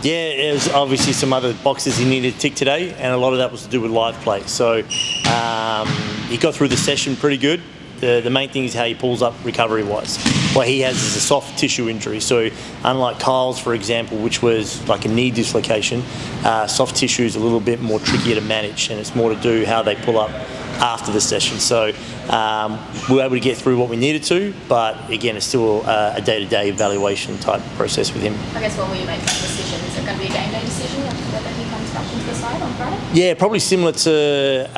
Yeah, it was obviously some other boxes he needed to tick today, and a lot of that was to do with live play. So he got through the session pretty good. The main thing is how he pulls up recovery-wise. What he has is a soft tissue injury. So unlike Kyle's, for example, which was like a knee dislocation, soft tissue is a little bit more trickier to manage, and it's more to do how they pull up after the session. So we were able to get through what we needed to, but again, it's still a day-to-day evaluation type process with him. I guess when will you make that decision? Is it going to be a game day decision whether he comes back into the side on Friday? Yeah, probably similar to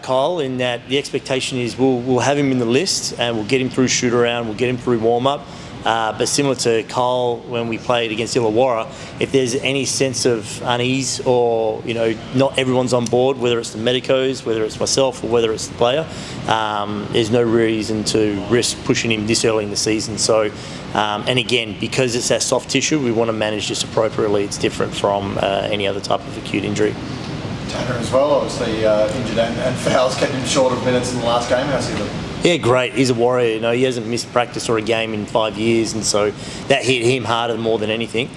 Kyle in that the expectation is we'll have him in the list and we'll get him through shoot around, we'll get him through warm up. But similar to Kyle when we played against Illawarra, if there's any sense of unease or not everyone's on board, whether it's the medicos, whether it's myself or whether it's the player, there's no reason to risk pushing him this early in the season. So, and again, because it's that soft tissue, we want to manage this appropriately. It's different from any other type of acute injury. Tanner as well, obviously injured and fouls kept him short of minutes in the last game. How's he look? Yeah, great. He's a warrior. He hasn't missed practice or a game in 5 years, and so that hit him harder more than anything.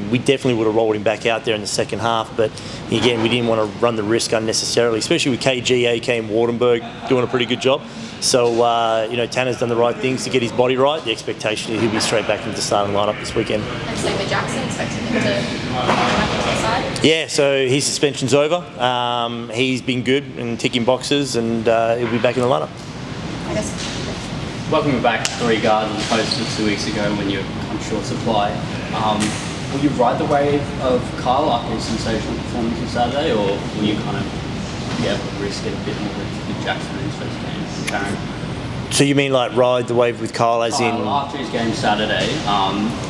We definitely would have rolled him back out there in the second half, but again, we didn't want to run the risk unnecessarily, especially with KG, AK, and Waardenburg doing a pretty good job. So, Tanner's done the right things to get his body right. The expectation is he'll be straight back into the starting lineup this weekend. And same with Jackson, expecting him to come back into the side? Yeah, so his suspension's over. He's been good and ticking boxes, and he'll be back in the lineup. I guess. Welcome back, 3 guards as opposed to 2 weeks ago when you're on short supply. Will you ride the wave of Kyle after his sensational performance on Saturday, or will you kind of risk it a bit more with Jackson in his first game and Karen? So you mean like ride the wave with Kyle as in... After his game Saturday,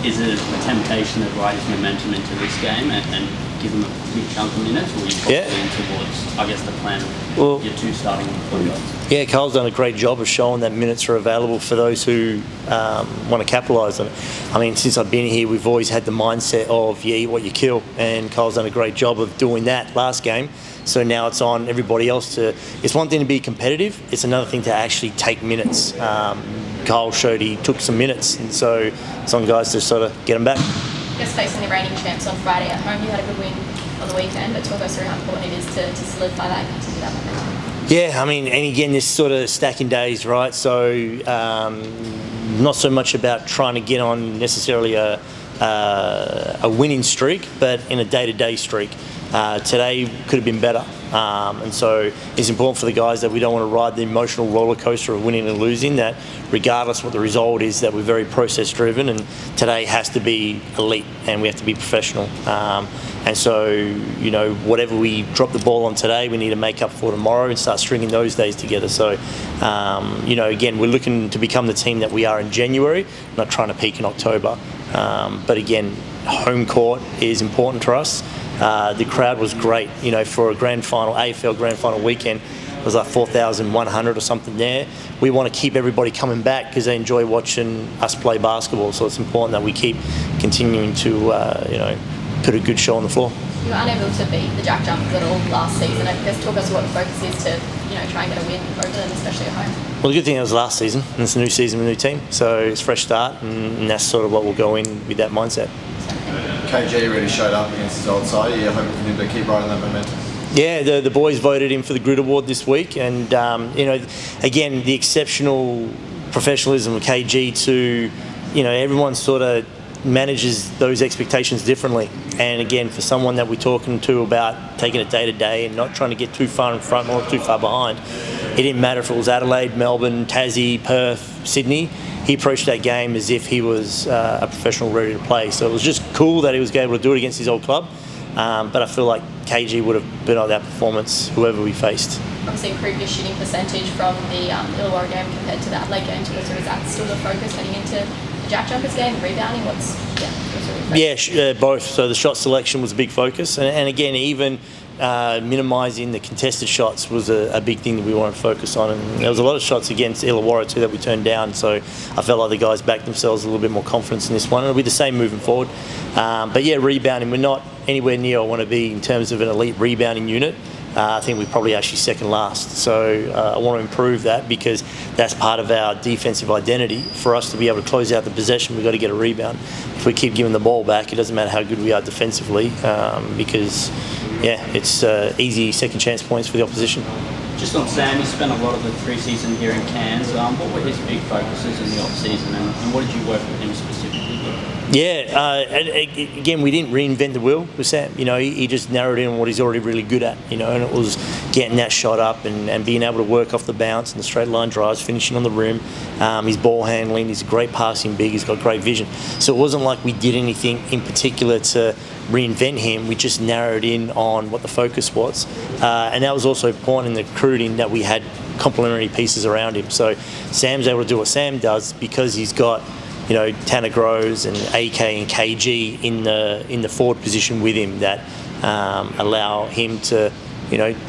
is it a temptation to ride his momentum into this game and give him a big chunk of minutes, or are you probably lean towards, I guess, the plan of your 2 starting point guards? Yeah, Kyle's done a great job of showing that minutes are available for those who want to capitalise on it. I mean, since I've been here, we've always had the mindset of you eat what you kill, and Kyle's done a great job of doing that last game. So now it's on everybody else to... It's one thing to be competitive, it's another thing to actually take minutes. Kyle showed he took some minutes, and so it's on guys to sort of get them back. I guess facing the reigning champs on Friday at home, you had a good win on the weekend, but talk us through how important it is to solidify that and continue that momentum. Yeah, I mean, and again, this sort of stacking days, right? So not so much about trying to get on necessarily a winning streak, but in a day-to-day streak. Today could have been better, and so it's important for the guys that we don't want to ride the emotional roller coaster of winning and losing, that regardless what the result is, that we're very process driven, and today has to be elite and we have to be professional, and so whatever we drop the ball on today, we need to make up for tomorrow and start stringing those days together. So again, we're looking to become the team that we are in January, not trying to peak in October, but again, home court is important to us. The crowd was great, for a grand final, AFL grand final weekend. It was like 4,100 or something there. We want to keep everybody coming back because they enjoy watching us play basketball. So it's important that we keep continuing to, put a good show on the floor. You were unable to beat the Jack Jumpers at all last season. I guess talk us what the focus is to, try and get a win over them, especially at home. Well, the good thing was last season, and it's a new season, a new team. So it's a fresh start, and that's sort of what we'll go in with that mindset. KG really showed up against his old side. Are you hoping for him to keep riding that momentum? Yeah, the boys voted him for the Grit Award this week, and again, the exceptional professionalism of KG to, everyone sort of manages those expectations differently. And again, for someone that we're talking to about taking it day to day and not trying to get too far in front or too far behind, it didn't matter if it was Adelaide, Melbourne, Tassie, Perth, Sydney. He approached that game as if he was a professional ready to play. So it was just cool that he was able to do it against his old club. But I feel like KG would have been on that performance, whoever we faced. Obviously improved your shooting percentage from the Illawarra game compared to that late game. So is that still the focus heading into the Jack Jumpers game, rebounding? Yeah, both. So the shot selection was a big focus. And again, even minimising the contested shots was a big thing that we wanted to focus on, and there was a lot of shots against Illawarra too that we turned down, so I felt like the guys backed themselves a little bit more confidence in this one, and it'll be the same moving forward. But yeah, rebounding, we're not anywhere near I want to be in terms of an elite rebounding unit, I think we're probably actually second last. So I want to improve that, because that's part of our defensive identity. For us to be able to close out the possession, we've got to get a rebound. If we keep giving the ball back, it doesn't matter how good we are defensively, because it's easy second chance points for the opposition. Just on Sam, he spent a lot of the pre-season here in Cairns. What were his big focuses in the off-season, and what did you work with him specifically? Again, we didn't reinvent the wheel with Sam. He just narrowed in on what he's already really good at, and it was getting that shot up and being able to work off the bounce and the straight line drives, finishing on the rim, his ball handling, he's a great passing big, he's got great vision. So it wasn't like we did anything in particular to reinvent him, we just narrowed in on what the focus was. And that was also important in the recruiting, that we had complementary pieces around him. So Sam's able to do what Sam does because he's got Tanner Groves and AK and KG in the forward position with him that allow him to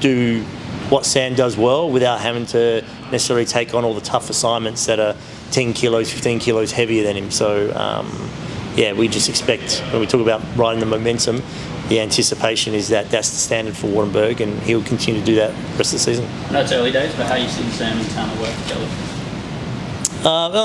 do what Sam does well without having to necessarily take on all the tough assignments that are 10 kilos, 15 kilos heavier than him. So we just expect, when we talk about riding the momentum, the anticipation is that that's the standard for Waardenburg, and he'll continue to do that the rest of the season. I know it's early days, but how are you seeing Sam and Tanner work together?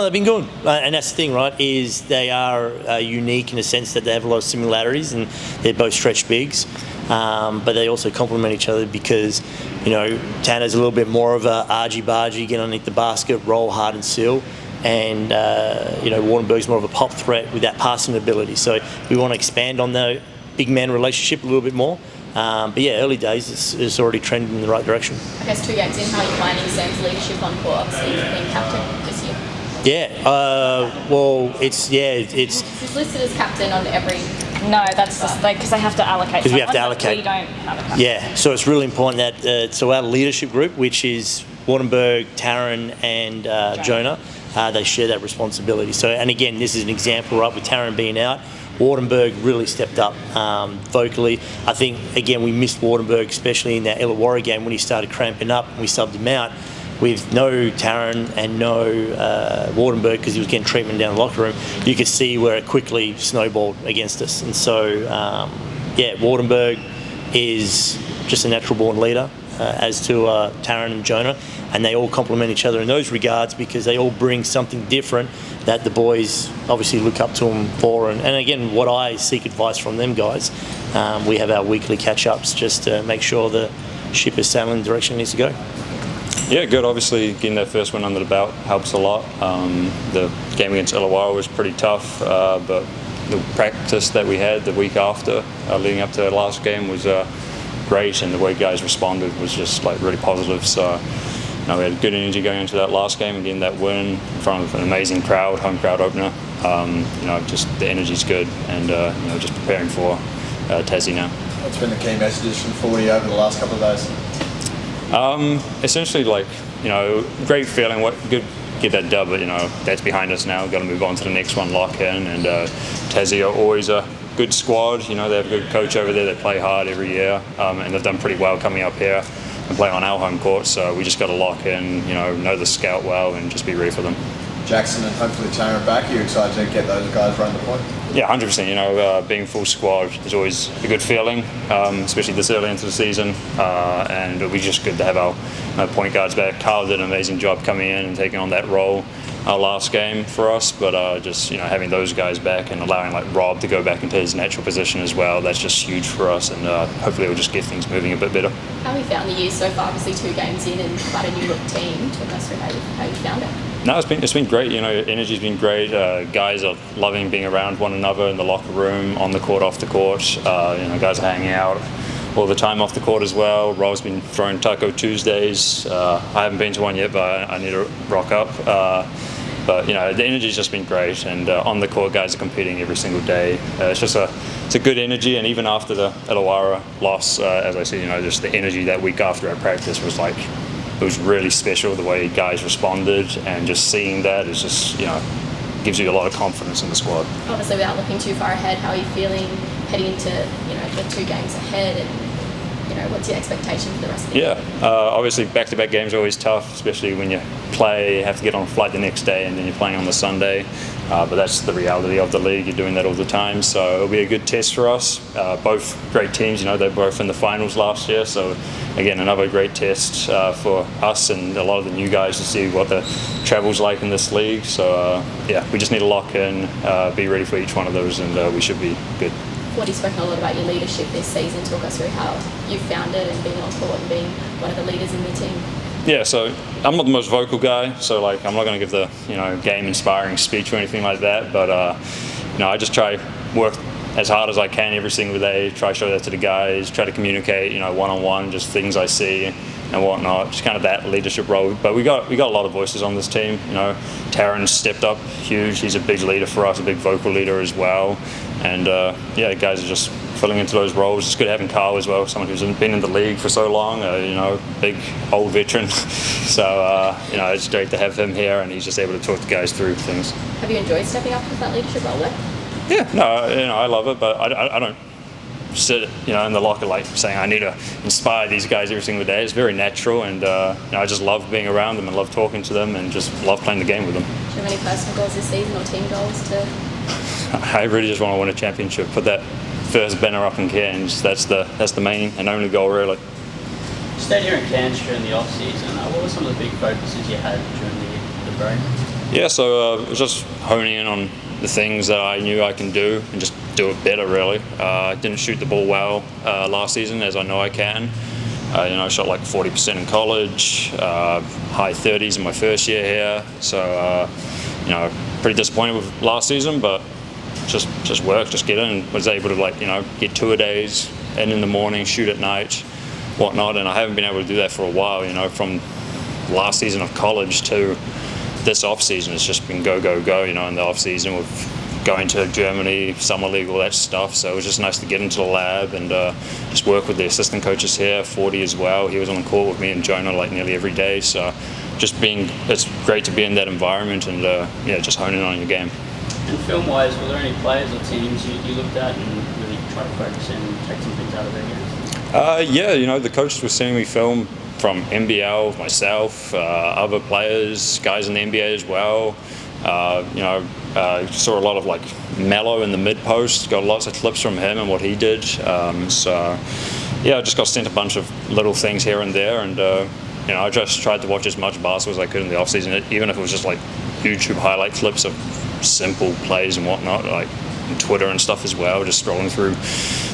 They've been good, and that's the thing, right? Is they are unique in the sense that they have a lot of similarities, and they're both stretch bigs, but they also complement each other because Tanner's a little bit more of a argy-bargy, get underneath the basket, roll hard and seal, and Waardenburg's more of a pop threat with that passing ability. So we want to expand on the big man relationship a little bit more. But early days, it's already trending in the right direction. I guess 2 games in, how are you finding Sam's leadership on court? Obviously, he's been captain this year. He's listed as captain on every. No, that's just because they have to allocate. Because we have to allocate. We don't have a captain. Yeah, so it's really important that so our leadership group, which is Waardenburg, Taryn, and Jonah, they share that responsibility. So, and again, this is an example, right, with Taryn being out. Waardenburg really stepped up vocally. I think, again, we missed Waardenburg, especially in that Illawarra game when he started cramping up and we subbed him out with no Taryn and no Waardenburg because he was getting treatment down the locker room. You could see where it quickly snowballed against us. And so, Waardenburg is just a natural born leader, as to Taryn and Jonah, and they all complement each other in those regards because they all bring something different that the boys obviously look up to them for. And again, what I seek advice from them guys, we have our weekly catch-ups just to make sure the ship is sailing in the direction it needs to go. Yeah, good. Obviously, getting that first one under the belt helps a lot. The game against Illawarra was pretty tough, but the practice that we had the week after, leading up to the last game, was great, and the way guys responded was just really positive. So we had good energy going into that last game and getting that win in front of an amazing crowd, home crowd opener. Just the energy's good, and just preparing for Tassie now. What's been the key messages from Forde over the last couple of days? Essentially, great feeling. Good get that dub, but that's behind us now. We've got to move on to the next one, lock in, and Tassie are always a good squad. They have a good coach over there. They play hard every year, and they've done pretty well coming up here and play on our home court. So we just got to lock in, know the scout well, and just be ready for them. Jackson and hopefully Taryn back. Are you excited to get those guys running the point? Yeah, 100%. Being full squad is always a good feeling, especially this early into the season. And it'll be just good to have our point guards back. Carl did an amazing job coming in and taking on that role our last game for us. But having those guys back and allowing Rob to go back into his natural position as well, that's just huge for us. And hopefully it'll just get things moving a bit better. How have you found the year so far? Obviously 2 games in and quite a new look team. Talk us through how you found it. No, it's been great. Energy's been great. Guys are loving being around one another in the locker room, on the court, off the court. Guys are hanging out all the time off the court as well. Rob's been throwing Taco Tuesdays. I haven't been to one yet, but I need to rock up. But the energy's just been great, and on the court, guys are competing every single day. It's a good energy, and even after the Illawarra loss, as I said, just the energy that week after our practice was it was really special, the way guys responded, and just seeing that is just, gives you a lot of confidence in the squad. Obviously, without looking too far ahead, how are you feeling heading into, the 2 games ahead and, what's your expectation for the rest of the Yeah, year? obviously back-to-back games are always tough, especially when you have to get on a flight the next day and then you're playing on the Sunday. But that's the reality of the league. You're doing that all the time, so it'll be a good test for us. Both great teams, they're both in the finals last year, so again, another great test for us and a lot of the new guys to see what the travel's like in this league. So yeah, we just need to lock in, be ready for each one of those, and we should be good. Forde's spoken a lot about your leadership this season. Talk us through how you found it and being on court and being one of the leaders in the team. Yeah, so I'm not the most vocal guy, so I'm not going to give the game-inspiring speech or anything like that. But I just try work as hard as I can every single day. Try to show that to the guys. Try to communicate, one-on-one, just things I see and whatnot. Just kind of that leadership role. But we got a lot of voices on this team. Taryn stepped up huge. He's a big leader for us, a big vocal leader as well. And guys are just filling into those roles. It's good having Carl as well, someone who's been in the league for so long, big old veteran. So it's great to have him here, and he's just able to talk the guys through things. Have you enjoyed stepping up with that leadership role there? Yeah, no, I love it, but I don't sit in the locker saying I need to inspire these guys every single day. It's very natural, and I just love being around them and love talking to them and just love playing the game with them. Do you have any personal goals this season or team goals to? I really just want to win a championship. Put that first banner up in Cairns. That's the main and only goal, really. You stayed here in Cairns during the off season. What were some of the big focuses you had during the break? Yeah, so it was just honing in on the things that I knew I can do and just do it better, really. I didn't shoot the ball well last season, as I know I can. I shot like 40% in college, high 30s in my first year here. So, pretty disappointed with last season, but just work, just get in. Was able to get tour-a-days, in the morning, shoot at night, whatnot, and I haven't been able to do that for a while. From last season of college to this off season, it's just been go. In the off season with going to Germany, summer league, all that stuff. So it was just nice to get into the lab and just work with the assistant coaches here, Forde as well. He was on the court with me and Jonah nearly every day. So it's great to be in that environment and just honing on your game. And film-wise, were there any players or teams you looked at and really tried to focus in and take some things out of their games? The coaches were sending me film from NBL, myself, other players, guys in the NBA as well. Saw a lot of Mello in the mid-post, got lots of clips from him and what he did. I just got sent a bunch of little things here and there, and I just tried to watch as much basketball as I could in the off-season, even if it was just YouTube highlight clips of simple plays and whatnot, Twitter and stuff as well, just scrolling through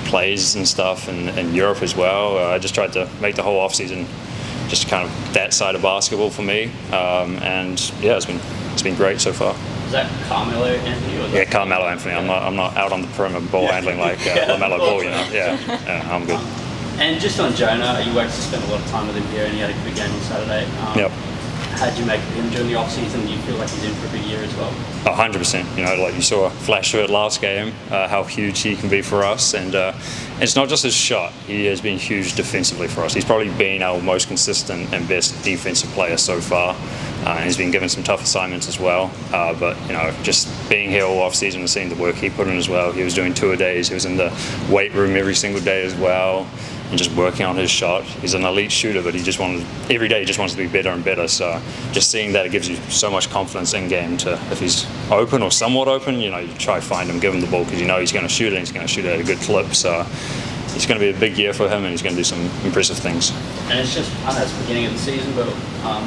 plays and stuff, and Europe as well. I just tried to make the whole off-season just kind of that side of basketball for me, it's been great so far. Is that Carmelo Anthony? Or yeah, Carmelo Anthony. I'm not out on the perimeter ball handling like LaMelo Ball, Yeah, I'm good. And just on Jonah, you worked to spend a lot of time with him here, and he had a good game on Saturday. Yep. How'd you make him during the off-season? Do you feel like he's in for a big year as well? 100%. You saw a flash of it last game, how huge he can be for us. And it's not just his shot. He has been huge defensively for us. He's probably been our most consistent and best defensive player so far. And he's been given some tough assignments as well. But just being here all off-season and seeing the work he put in as well. He was doing tour-a-days. He was in the weight room every single day as well, and just working on his shot. He's an elite shooter, but every day he just wants to be better and better. So just seeing that, it gives you so much confidence in game to, if he's open or somewhat open, you try to find him, give him the ball, because he's going to shoot it, and he's going to shoot it at a good clip. So it's going to be a big year for him, and he's going to do some impressive things. And it's just, I know it's the beginning of the season, but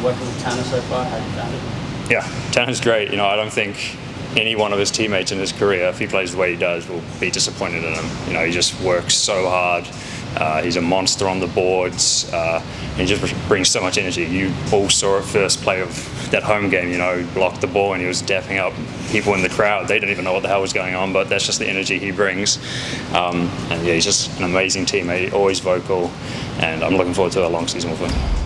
working with Tanner so far, how have you found it? Yeah, Tanner's great. I don't think any one of his teammates in his career, if he plays the way he does, will be disappointed in him. He just works so hard. He's a monster on the boards. He just brings so much energy. You all saw it first play of that home game. He blocked the ball and he was dapping up people in the crowd. They didn't even know what the hell was going on, but that's just the energy he brings. He's just an amazing teammate, always vocal, and I'm looking forward to a long season with him.